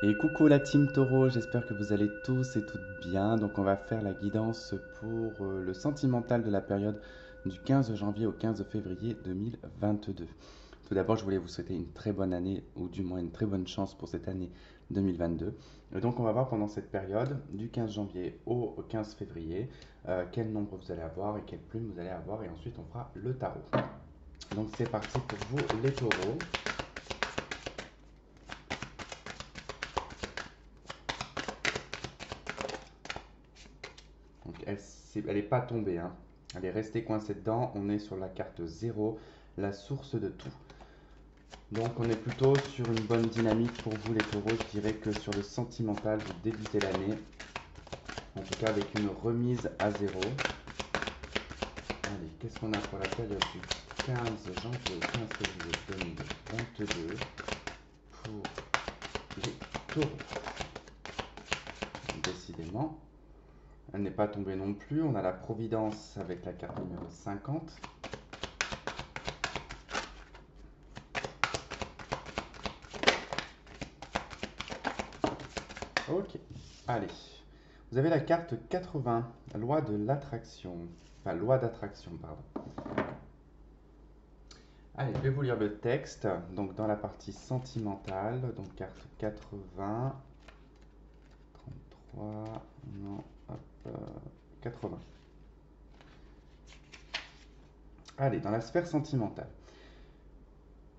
Et coucou la team Taureau, j'espère que vous allez tous et toutes bien. Donc on va faire la guidance pour le sentimental de la période du 15 janvier au 15 février 2022. Tout d'abord, je voulais vous souhaiter une très bonne année, ou du moins une très bonne chance pour cette année 2022. Et donc on va voir pendant cette période, du 15 janvier au 15 février, quel nombre vous allez avoir et quelle plume vous allez avoir. Et ensuite on fera le tarot. Donc c'est parti pour vous les taureaux. Donc elle n'est pas tombée, hein. Elle est restée coincée dedans. On est sur la carte 0, la source de tout. Donc on est plutôt sur une bonne dynamique pour vous les taureaux. Je dirais que sur le sentimental, vous débutez l'année, en tout cas avec une remise à zéro. Allez, qu'est-ce qu'on a pour la période du 15 janvier au 15 février 2022 pour les taureaux? Décidément, elle n'est pas tombée non plus. On a la Providence avec la carte numéro 50. Ok, allez. Vous avez la carte 80, loi de l'attraction. Enfin, loi d'attraction, pardon. Allez, je vais vous lire le texte. Donc, dans la partie sentimentale, donc carte 80, 33, non, hop, 80. Allez, dans la sphère sentimentale.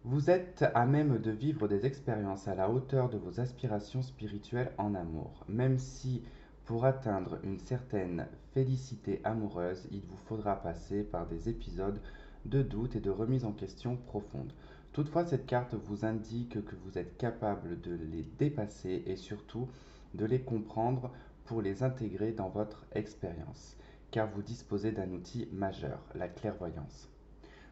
Vous êtes à même de vivre des expériences à la hauteur de vos aspirations spirituelles en amour, même si pour atteindre une certaine félicité amoureuse, il vous faudra passer par des épisodes de doute et de remise en question profonde. Toutefois, cette carte vous indique que vous êtes capable de les dépasser et surtout de les comprendre pour les intégrer dans votre expérience, car vous disposez d'un outil majeur, la clairvoyance.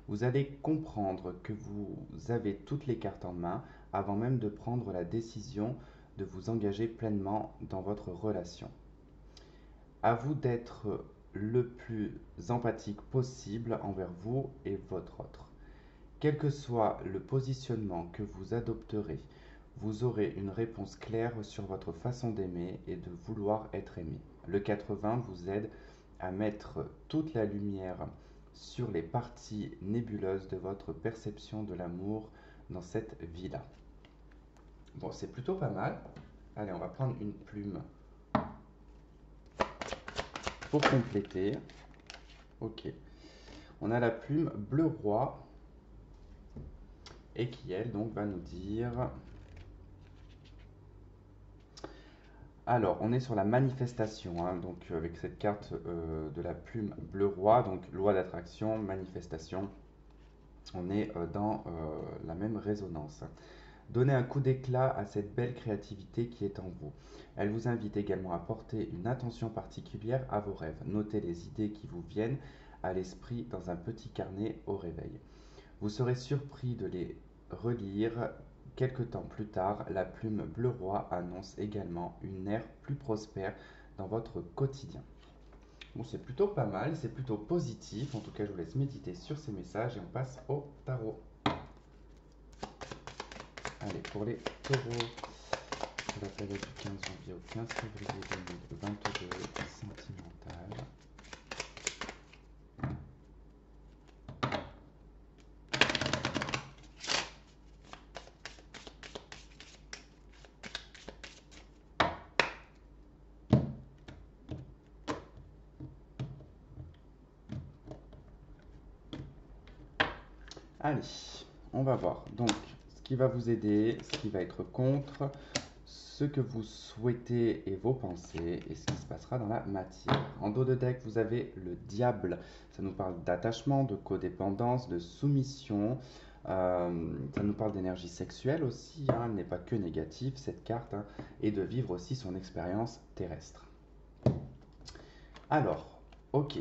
Vous allez comprendre que vous avez toutes les cartes en main avant même de prendre la décision de vous engager pleinement dans votre relation. À vous d'être le plus empathique possible envers vous et votre autre. Quel que soit le positionnement que vous adopterez, vous aurez une réponse claire sur votre façon d'aimer et de vouloir être aimé. Le 80 vous aide à mettre toute la lumière sur les parties nébuleuses de votre perception de l'amour dans cette vie-là. Bon, c'est plutôt pas mal. Allez, on va prendre une plume pour compléter. Ok. On a la plume bleu roi et qui, elle, donc, va nous dire. Alors, on est sur la manifestation, hein, donc avec cette carte de la plume bleu roi, donc loi d'attraction, manifestation, on est dans la même résonance. Donnez un coup d'éclat à cette belle créativité qui est en vous. Elle vous invite également à porter une attention particulière à vos rêves. Notez les idées qui vous viennent à l'esprit dans un petit carnet au réveil. Vous serez surpris de les relire. Quelque temps plus tard, la plume bleu roi annonce également une ère plus prospère dans votre quotidien. Bon, c'est plutôt pas mal, c'est plutôt positif. En tout cas, je vous laisse méditer sur ces messages et on passe au tarot. Allez, pour les taureaux, pour la période du 15 janvier au 15 février 2022, sentimental. Allez, on va voir. Donc, ce qui va vous aider, ce qui va être contre, ce que vous souhaitez et vos pensées, et ce qui se passera dans la matière. En dos de deck, vous avez le diable. Ça nous parle d'attachement, de codépendance, de soumission. Ça nous parle d'énergie sexuelle aussi, hein, elle n'est pas que négative cette carte, hein, et de vivre aussi son expérience terrestre. Alors, ok.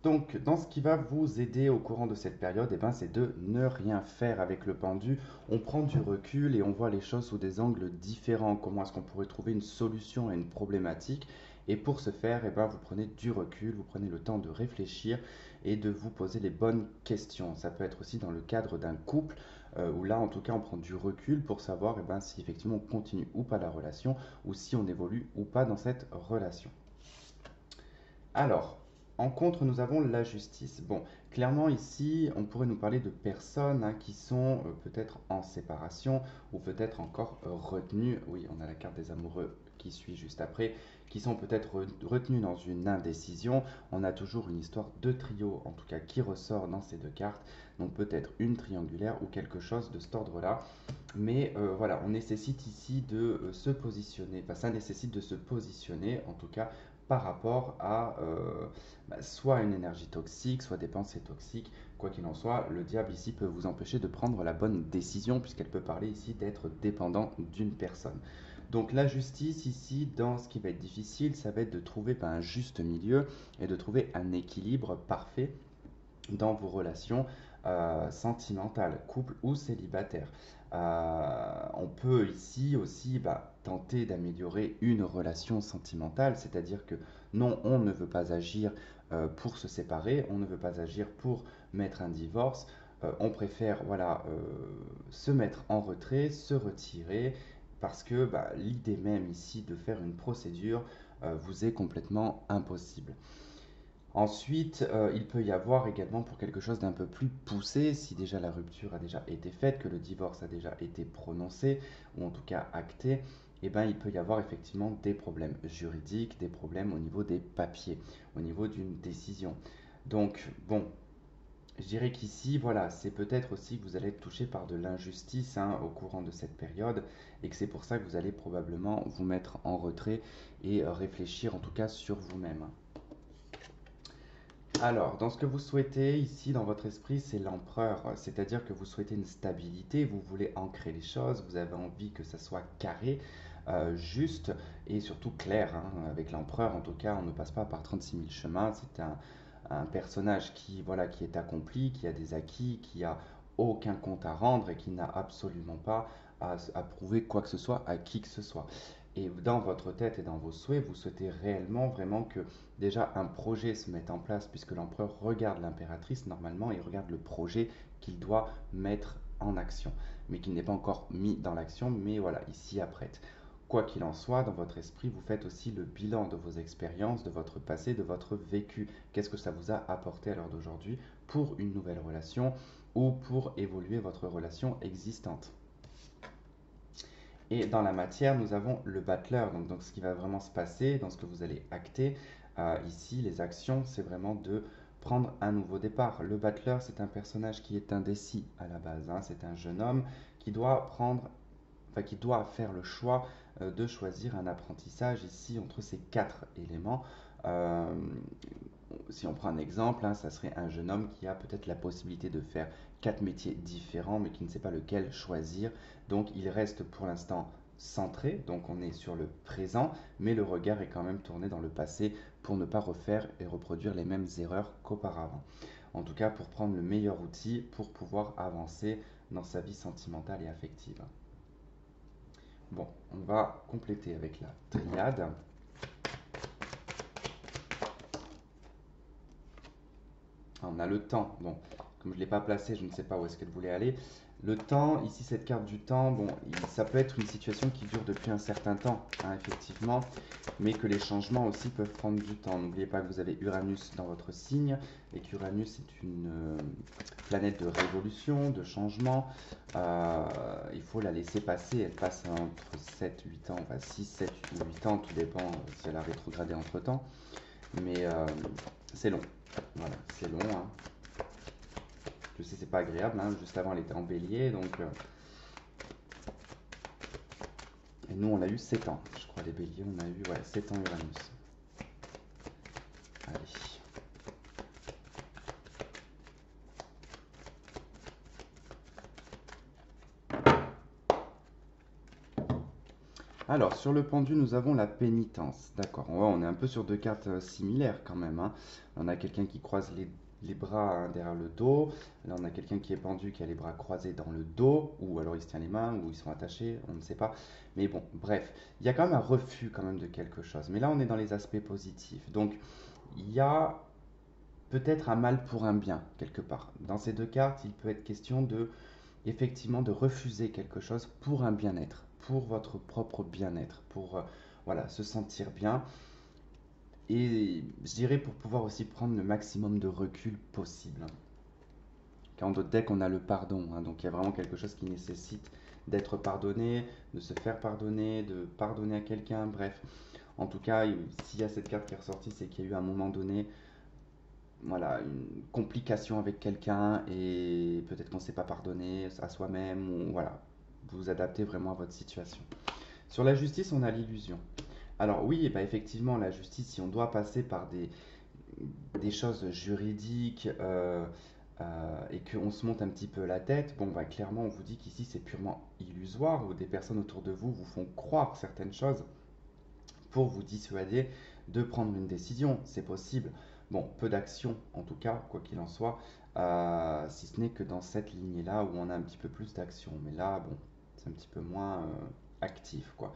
Donc, dans ce qui va vous aider au courant de cette période, eh ben, c'est de ne rien faire avec le pendu. On prend du recul et on voit les choses sous des angles différents. Comment est-ce qu'on pourrait trouver une solution à une problématique? Et pour ce faire, eh ben, vous prenez du recul, vous prenez le temps de réfléchir et de vous poser les bonnes questions. Ça peut être aussi dans le cadre d'un couple, où là, en tout cas, on prend du recul pour savoir eh ben, si effectivement on continue ou pas la relation, ou si on évolue ou pas dans cette relation. Alors, en contre, nous avons la justice. Bon, clairement ici, on pourrait nous parler de personnes qui sont peut-être en séparation ou peut-être encore retenues. Oui, on a la carte des amoureux qui suit juste après, qui sont peut-être retenues dans une indécision. On a toujours une histoire de trio, en tout cas, qui ressort dans ces deux cartes. Donc peut-être une triangulaire ou quelque chose de cet ordre-là. Mais voilà, on nécessite ici de se positionner, enfin ça nécessite de se positionner en tout cas par rapport à soit une énergie toxique, soit des pensées toxiques. Quoi qu'il en soit, le diable ici peut vous empêcher de prendre la bonne décision puisqu'elle peut parler ici d'être dépendant d'une personne. Donc la justice ici, dans ce qui va être difficile, ça va être de trouver un juste milieu et de trouver un équilibre parfait dans vos relations sentimentales, couple ou célibataire. On peut ici aussi tenter d'améliorer une relation sentimentale, c'est-à-dire que non, on ne veut pas agir pour se séparer, on ne veut pas agir pour mettre un divorce, on préfère voilà, se mettre en retrait, se retirer, parce que l'idée même ici de faire une procédure vous est complètement impossible. Ensuite, il peut y avoir également pour quelque chose d'un peu plus poussé, si déjà la rupture a déjà été faite, que le divorce a déjà été prononcé, ou en tout cas acté, eh ben, il peut y avoir effectivement des problèmes juridiques, des problèmes au niveau des papiers, au niveau d'une décision. Donc, bon, je dirais qu'ici, voilà, c'est peut-être aussi que vous allez être touché par de l'injustice au courant de cette période, et que c'est pour ça que vous allez probablement vous mettre en retrait et réfléchir en tout cas sur vous-même. Alors, dans ce que vous souhaitez ici dans votre esprit, c'est l'empereur, c'est-à-dire que vous souhaitez une stabilité, vous voulez ancrer les choses, vous avez envie que ça soit carré, juste et surtout clair. Avec l'empereur, en tout cas, on ne passe pas par 36 000 chemins. C'est un personnage qui, voilà, qui est accompli, qui a des acquis, qui a aucun compte à rendre et qui n'a absolument pas à prouver quoi que ce soit à qui que ce soit. Et dans votre tête et dans vos souhaits, vous souhaitez réellement, vraiment que déjà un projet se mette en place, puisque l'empereur regarde l'impératrice normalement et regarde le projet qu'il doit mettre en action, mais qu'il n'est pas encore mis dans l'action, mais voilà, il s'y apprête. Quoi qu'il en soit, dans votre esprit, vous faites aussi le bilan de vos expériences, de votre passé, de votre vécu. Qu'est-ce que ça vous a apporté à l'heure d'aujourd'hui pour une nouvelle relation ou pour évoluer votre relation existante. Et dans la matière, nous avons le battleur, donc ce qui va vraiment se passer, dans ce que vous allez acter. Ici, les actions, c'est vraiment de prendre un nouveau départ. Le battleur, c'est un personnage qui est indécis à la base. C'est un jeune homme qui doit prendre, enfin, qui doit faire le choix de choisir un apprentissage ici entre ces quatre éléments. Euh, si on prend un exemple, ça serait un jeune homme qui a peut-être la possibilité de faire quatre métiers différents, mais qui ne sait pas lequel choisir. Donc il reste pour l'instant centré, donc on est sur le présent, mais le regard est quand même tourné dans le passé pour ne pas refaire et reproduire les mêmes erreurs qu'auparavant. En tout cas, pour prendre le meilleur outil pour pouvoir avancer dans sa vie sentimentale et affective. Bon, on va compléter avec la triade. On a le temps. Bon, comme je ne l'ai pas placé, je ne sais pas où est-ce qu'elle voulait aller. Le temps, ici, cette carte du temps, bon, ça peut être une situation qui dure depuis un certain temps, effectivement, mais que les changements aussi peuvent prendre du temps. N'oubliez pas que vous avez Uranus dans votre signe, et qu'Uranus est une planète de révolution, de changement. Il faut la laisser passer. Elle passe entre 7, 8 ans, enfin 6, 7 ou 8 ans, tout dépend si elle a rétrogradé entre-temps. Mais c'est long. Voilà, c'est long. Je sais, c'est pas agréable. Juste avant, elle était en bélier. Donc, et nous, on a eu 7 ans. Je crois, les béliers, on a eu 7 ans Uranus. Allez. Alors, sur le pendu, nous avons la pénitence. D'accord, on est un peu sur deux cartes similaires quand même. On a quelqu'un qui croise les bras derrière le dos. Là, on a quelqu'un qui est pendu, qui a les bras croisés dans le dos, ou alors il se tient les mains, ou ils sont attachés, on ne sait pas. Mais bon, bref, il y a quand même un refus quand même de quelque chose. Mais là, on est dans les aspects positifs. Donc, il y a peut-être un mal pour un bien, quelque part. Dans ces deux cartes, il peut être question de, effectivement, de refuser quelque chose pour un bien-être, pour votre propre bien-être, pour voilà, se sentir bien. Et je dirais pour pouvoir aussi prendre le maximum de recul possible. Car en d'autres decks, on a le pardon, hein, donc il y a vraiment quelque chose qui nécessite d'être pardonné, de se faire pardonner, de pardonner à quelqu'un, bref. En tout cas, s'il y a cette carte qui est ressortie, c'est qu'il y a eu à un moment donné, voilà, une complication avec quelqu'un et peut-être qu'on ne s'est pas pardonné à soi-même, ou voilà, vous vous adaptez vraiment à votre situation. Sur la justice, on a l'illusion. Alors oui, bah effectivement, la justice, si on doit passer par des choses juridiques et qu'on se monte un petit peu la tête, bon, bah, clairement, on vous dit qu'ici, c'est purement illusoire, ou des personnes autour de vous vous font croire certaines choses pour vous dissuader de prendre une décision. C'est possible. Bon, peu d'action, en tout cas, quoi qu'il en soit, si ce n'est que dans cette lignée-là où on a un petit peu plus d'action. Mais là, bon, c'est un petit peu moins actif, quoi.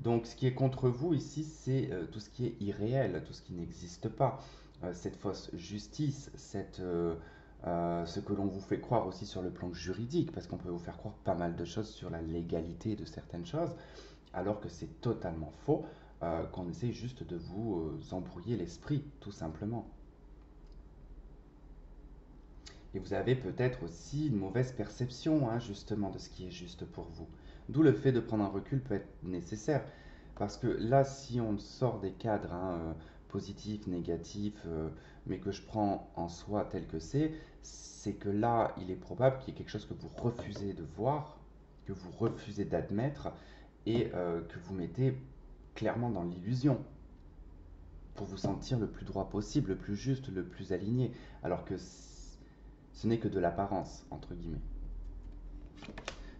Donc, ce qui est contre vous ici, c'est tout ce qui est irréel, tout ce qui n'existe pas. Cette fausse justice, ce que l'on vous fait croire aussi sur le plan juridique, parce qu'on peut vous faire croire pas mal de choses sur la légalité de certaines choses, alors que c'est totalement faux, qu'on essaie juste de vous embrouiller l'esprit, tout simplement. Et vous avez peut-être aussi une mauvaise perception, hein, justement, de ce qui est juste pour vous. D'où le fait de prendre un recul peut être nécessaire. Parce que là, si on sort des cadres hein, positifs, négatifs, mais que je prends en soi tel que c'est que là, il est probable qu'il y ait quelque chose que vous refusez de voir, que vous refusez d'admettre, et que vous mettez clairement dans l'illusion, pour vous sentir le plus droit possible, le plus juste, le plus aligné. Alors que ce n'est que de l'apparence, entre guillemets.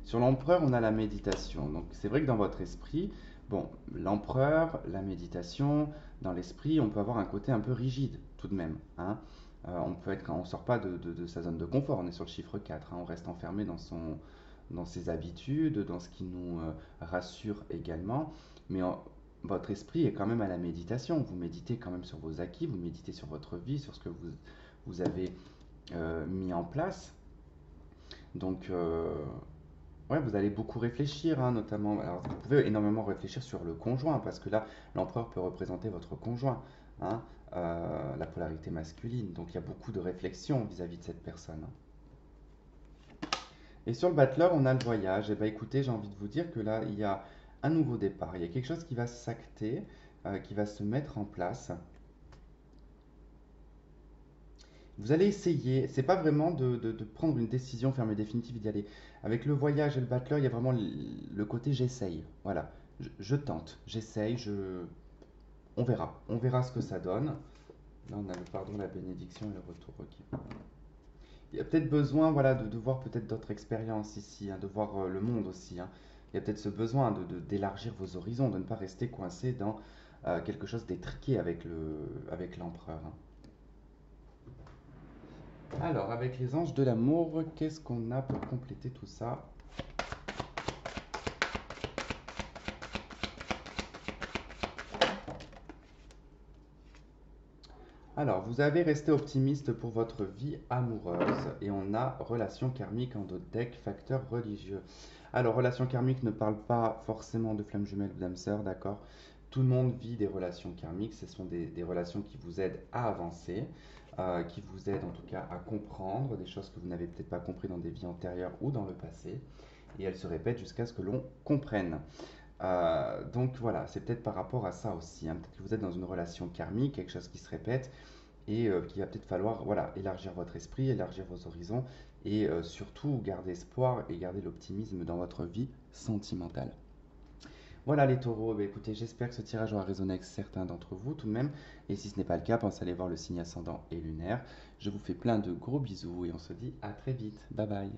Sur l'empereur, on a la méditation. Donc c'est vrai que dans votre esprit, bon, l'empereur, la méditation, dans l'esprit, on peut avoir un côté un peu rigide tout de même. Hein. On peut être, quand on sort pas de sa zone de confort, on est sur le chiffre 4, hein, on reste enfermé dans ses habitudes, dans ce qui nous rassure également. Mais votre esprit est quand même à la méditation. Vous méditez quand même sur vos acquis, vous méditez sur votre vie, sur ce que vous avez mis en place. Donc, ouais, vous allez beaucoup réfléchir, hein, notamment. Alors, vous pouvez énormément réfléchir sur le conjoint, parce que là, l'empereur peut représenter votre conjoint, hein, la polarité masculine. Donc, il y a beaucoup de réflexion vis-à-vis de cette personne. Et sur le battleur, on a le voyage. Et bien, écoutez, j'ai envie de vous dire que là, il y a un nouveau départ. Il y a quelque chose qui va s'acter, qui va se mettre en place. Vous allez essayer, c'est pas vraiment de prendre une décision ferme et définitive et d'y aller. Avec le voyage et le battleur, il y a vraiment le côté j'essaye. Voilà, je tente, j'essaye, on verra ce que ça donne. Là, on a le pardon, la bénédiction et le retour. Ok. Il y a peut-être besoin, voilà, de voir peut-être d'autres expériences ici, hein, de voir le monde aussi. Hein. Il y a peut-être ce besoin d'élargir vos horizons, de ne pas rester coincé dans quelque chose d'étriqué avec l'empereur. Hein. Alors, avec les anges de l'amour, qu'est-ce qu'on a pour compléter tout ça? Alors, vous avez resté optimiste pour votre vie amoureuse et on a relation karmique en d'autres deck, facteur religieux. Alors, relation karmique ne parle pas forcément de flamme jumelle ou d'âme sœur, d'accord? Tout le monde vit des relations karmiques, ce sont des relations qui vous aident à avancer, qui vous aident en tout cas à comprendre des choses que vous n'avez peut-être pas compris dans des vies antérieures ou dans le passé, et elles se répètent jusqu'à ce que l'on comprenne. Donc voilà, c'est peut-être par rapport à ça aussi. Hein. Peut-être que vous êtes dans une relation karmique, quelque chose qui se répète, et qu'il va peut-être falloir voilà, élargir votre esprit, élargir vos horizons, et surtout garder espoir et garder l'optimisme dans votre vie sentimentale. Voilà les taureaux, bah, écoutez, j'espère que ce tirage aura résonné avec certains d'entre vous tout de même, et si ce n'est pas le cas, pensez à aller voir le signe ascendant et lunaire. Je vous fais plein de gros bisous et on se dit à très vite. Bye bye.